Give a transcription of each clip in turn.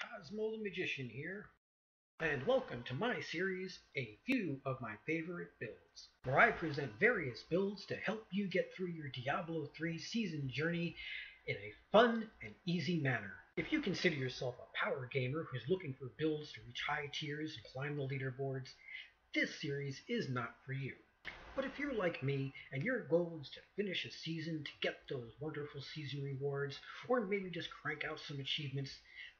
Cozmo the Magician here, and welcome to my series, A Few of My Favorite Builds, where I present various builds to help you get through your Diablo 3 season journey in a fun and easy manner. If you consider yourself a power gamer who's looking for builds to reach high tiers and climb the leaderboards, this series is not for you. But if you're like me and your goal is to finish a season to get those wonderful season rewards, or maybe just crank out some achievements,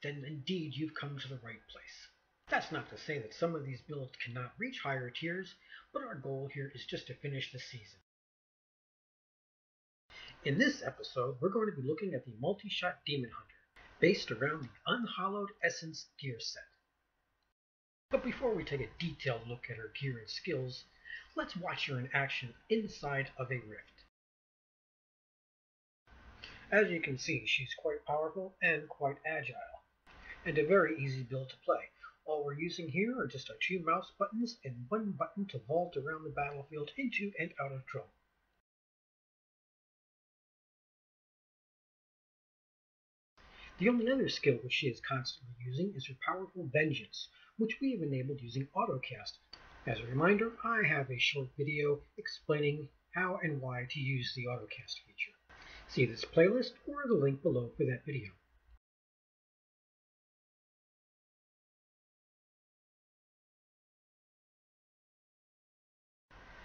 then indeed you've come to the right place. That's not to say that some of these builds cannot reach higher tiers, but our goal here is just to finish the season. In this episode, we're going to be looking at the multi-shot Demon Hunter, based around the Unhallowed Essence gear set. But before we take a detailed look at her gear and skills, let's watch her in action inside of a rift. As you can see, she's quite powerful and quite agile, and a very easy build to play. All we're using here are just our 2 mouse buttons and 1 button to vault around the battlefield into and out of trouble. The only other skill which she is constantly using is her powerful Vengeance, which we have enabled using autocast. As a reminder, I have a short video explaining how and why to use the autocast feature. See this playlist or the link below for that video.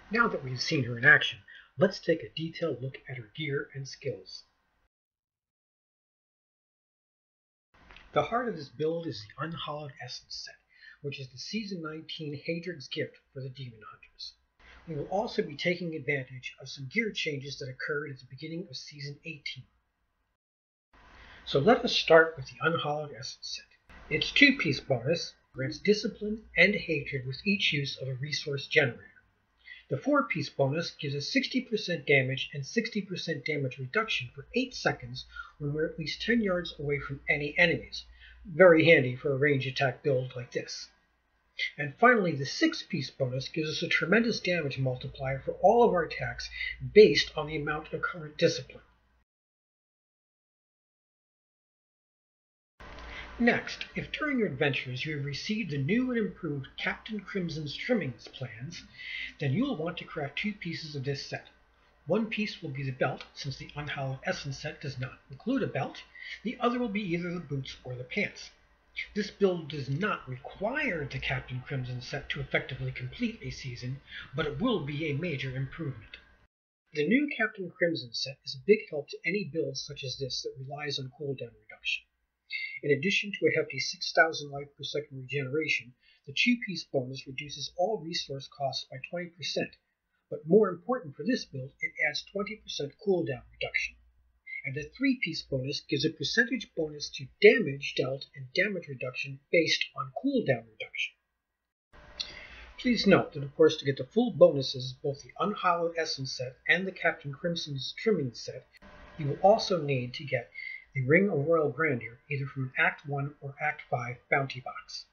Now that we've seen her in action, let's take a detailed look at her gear and skills. The heart of this build is the Unhallowed Essence set, which is the Season 19 Hadrig's gift for the Demon Hunters. We will also be taking advantage of some gear changes that occurred at the beginning of Season 18. So let us start with the Unhallowed Essence set. Its 2-piece bonus grants Discipline and Hatred with each use of a resource generator. The 4-piece bonus gives us 60% damage and 60% damage reduction for 8 seconds when we're at least 10 yards away from any enemies. Very handy for a range attack build like this. And finally, the 6-piece bonus gives us a tremendous damage multiplier for all of our attacks based on the amount of current discipline. Next, if during your adventures you have received the new and improved Captain Crimson's Trimmings plans, then you will want to craft 2 pieces of this set. 1 piece will be the belt, since the Unhallowed Essence set does not include a belt. The other will be either the boots or the pants. This build does not require the Captain Crimson set to effectively complete a season, but it will be a major improvement. The new Captain Crimson set is a big help to any build such as this that relies on cooldown reduction. In addition to a hefty 6,000 life per second regeneration, the 2-piece bonus reduces all resource costs by 20%, but more important for this build, it adds 20% cooldown reduction. And the 3-piece bonus gives a percentage bonus to damage dealt and damage reduction based on cooldown reduction. Please note that, of course, to get the full bonuses of both the Unhallowed Essence set and the Captain Crimson's Trimming set, you will also need to get the Ring of Royal Grandeur, either from an Act 1 or Act 5 bounty box.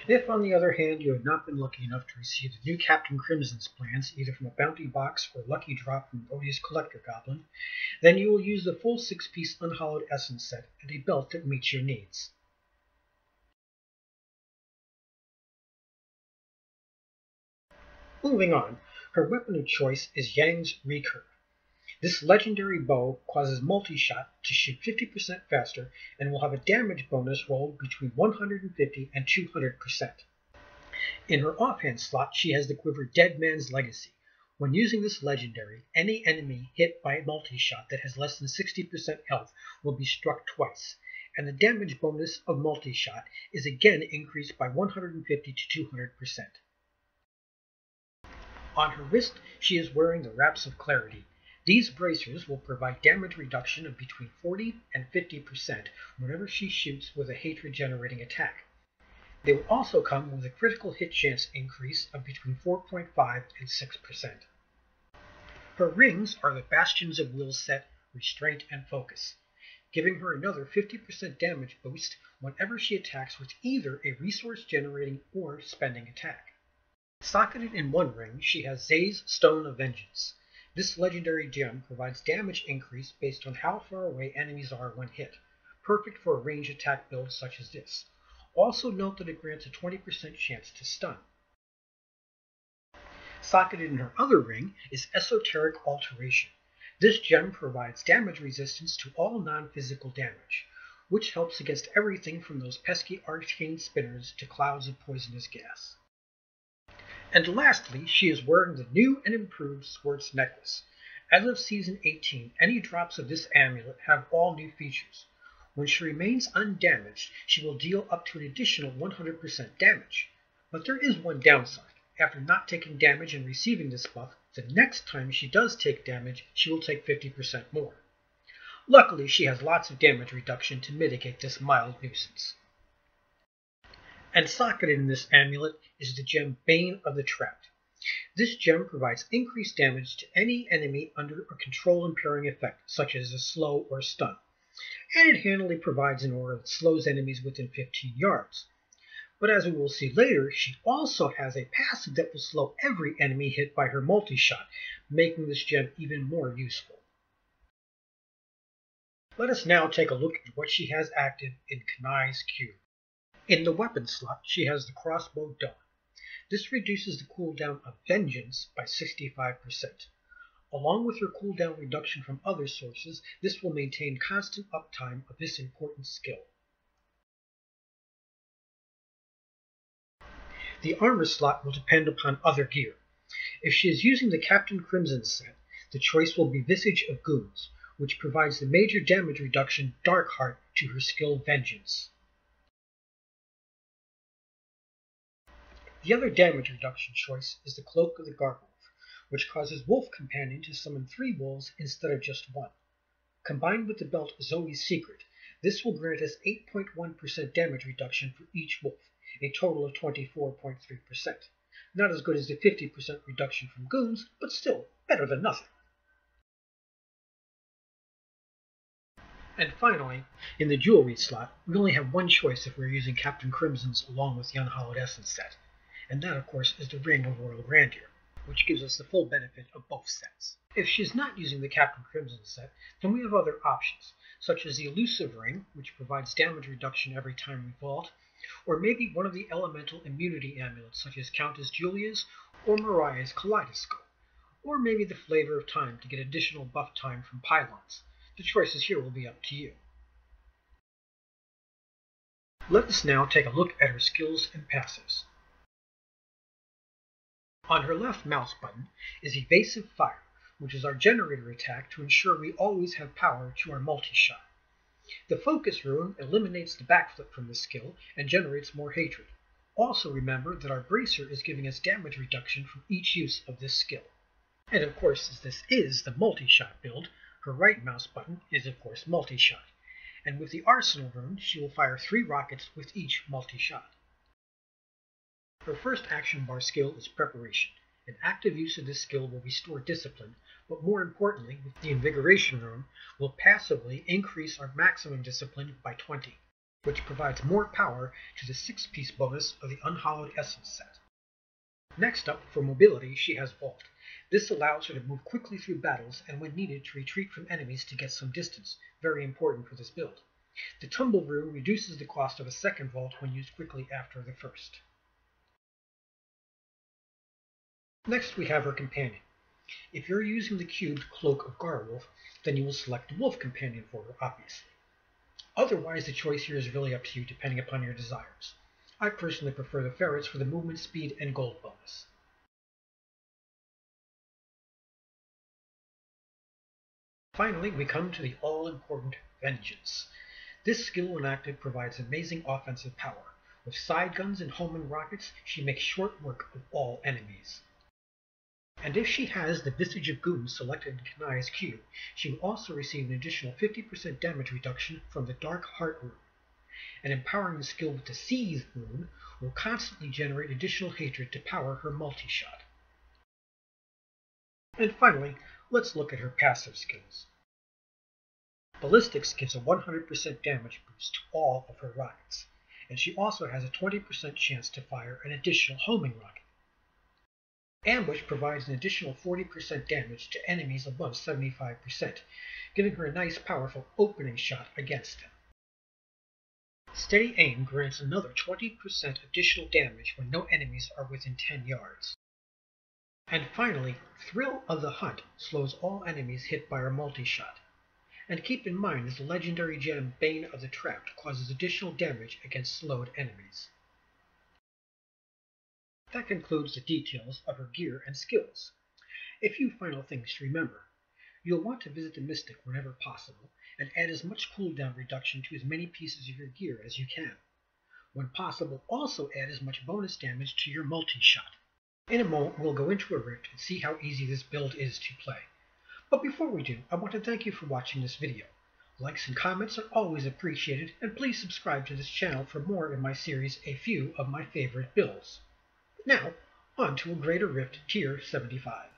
If, on the other hand, you have not been lucky enough to receive the new Captain Crimson's plans, either from a bounty box or lucky drop from the Odious Collector Goblin, then you will use the full 6-piece Unhallowed Essence set and a belt that meets your needs. Moving on, her weapon of choice is Yang's Recurve. This legendary bow causes multi-shot to shoot 50% faster and will have a damage bonus rolled between 150 and 200%. In her offhand slot, she has the quiver Dead Man's Legacy. When using this legendary, any enemy hit by a multi-shot that has less than 60% health will be struck twice, and the damage bonus of multi-shot is again increased by 150 to 200%. On her wrist, she is wearing the Wraps of Clarity. These bracers will provide damage reduction of between 40 and 50% whenever she shoots with a hatred-generating attack. They will also come with a critical hit chance increase of between 4.5 and 6%. Her rings are the Bastions of Will set, Restraint and Focus, giving her another 50% damage boost whenever she attacks with either a resource-generating or spending attack. Socketed in one ring, she has Zay's Stone of Vengeance. This legendary gem provides damage increase based on how far away enemies are when hit. perfect for a range attack build such as this. Also note that it grants a 20% chance to stun. Socketed in her other ring is Esoteric Alteration. This gem provides damage resistance to all non-physical damage, which helps against everything from those pesky arcane spinners to clouds of poisonous gas. And lastly, she is wearing the new and improved Squirt's necklace. As of Season 18, any drops of this amulet have all new features. When she remains undamaged, she will deal up to an additional 100% damage. But there is one downside. After not taking damage and receiving this buff, the next time she does take damage, she will take 50% more. Luckily, she has lots of damage reduction to mitigate this mild nuisance. And socketed in this amulet is the gem Bane of the Trapped. This gem provides increased damage to any enemy under a control impairing effect, such as a slow or stun, and it handily provides an aura that slows enemies within 15 yards. But as we will see later, she also has a passive that will slow every enemy hit by her multi-shot, making this gem even more useful. Let us now take a look at what she has active in Kanai's cube. In the weapon slot, she has the crossbow Dawn. This reduces the cooldown of Vengeance by 65%. Along with her cooldown reduction from other sources, this will maintain constant uptime of this important skill. The armor slot will depend upon other gear. If she is using the Captain Crimson set, the choice will be Visage of Goons, which provides the major damage reduction Darkheart to her skill Vengeance. The other damage reduction choice is the Cloak of the Gargoyle, which causes Wolf Companion to summon 3 wolves instead of just 1. Combined with the belt Zoe's Secret, this will grant us 8.1% damage reduction for each wolf, a total of 24.3%. Not as good as the 50% reduction from Goons, but still better than nothing. And finally, in the jewelry slot, we only have one choice if we're using Captain Crimson's along with the Unhallowed Essence set, and that of course is the Ring of Royal Grandeur, which gives us the full benefit of both sets. If she's not using the Captain Crimson set, then we have other options, such as the Elusive Ring, which provides damage reduction every time we vault, or maybe one of the elemental immunity amulets such as Countess Julia's or Mariah's Kaleidoscope, or maybe the Flavor of Time to get additional buff time from pylons. The choices here will be up to you. Let us now take a look at her skills and passives. On her left mouse button is Evasive Fire, which is our generator attack to ensure we always have power to our multi-shot. The Focus Rune eliminates the backflip from this skill and generates more hatred. Also remember that our Bracer is giving us damage reduction from each use of this skill. And of course, as this is the multi-shot build, her right mouse button is of course multi-shot, and with the Arsenal Rune she will fire 3 rockets with each multi-shot. Her first action bar skill is Preparation. An active use of this skill will restore discipline, but more importantly, with the Invigoration Rune, will passively increase our maximum discipline by 20, which provides more power to the 6-piece bonus of the Unhallowed Essence set. Next up, for mobility, she has Vault. This allows her to move quickly through battles and when needed to retreat from enemies to get some distance, very important for this build. The Tumble Rune reduces the cost of a second vault when used quickly after the first. Next we have her companion. If you're using the cubed Cloak of Garwolf, then you will select the Wolf Companion for her, obviously. Otherwise, the choice here is really up to you depending upon your desires. I personally prefer the Ferrets for the movement speed and gold bonus. Finally, we come to the all-important Vengeance. This skill when active provides amazing offensive power. With side guns and homing rockets, she makes short work of all enemies. And if she has the Visage of Goons selected in Kanai's cube, she will also receive an additional 50% damage reduction from the Dark Heart Rune. And empowering the skill with the Seize Rune will constantly generate additional hatred to power her multi-shot. And finally, let's look at her passive skills. Ballistics gives a 100% damage boost to all of her rockets, and she also has a 20% chance to fire an additional homing rocket. Ambush provides an additional 40% damage to enemies above 75%, giving her a nice powerful opening shot against them. Steady Aim grants another 20% additional damage when no enemies are within 10 yards. And finally, Thrill of the Hunt slows all enemies hit by our multi-shot. And keep in mind that the legendary gem Bane of the Trapped causes additional damage against slowed enemies. That concludes the details of her gear and skills. A few final things to remember. You'll want to visit the Mystic whenever possible, and add as much cooldown reduction to as many pieces of your gear as you can. When possible, also add as much bonus damage to your multi-shot. In a moment, we'll go into a rift and see how easy this build is to play. But before we do, I want to thank you for watching this video. Likes and comments are always appreciated, and please subscribe to this channel for more in my series A Few of My Favorite Builds. Now, on to a Greater Rift Tier 75.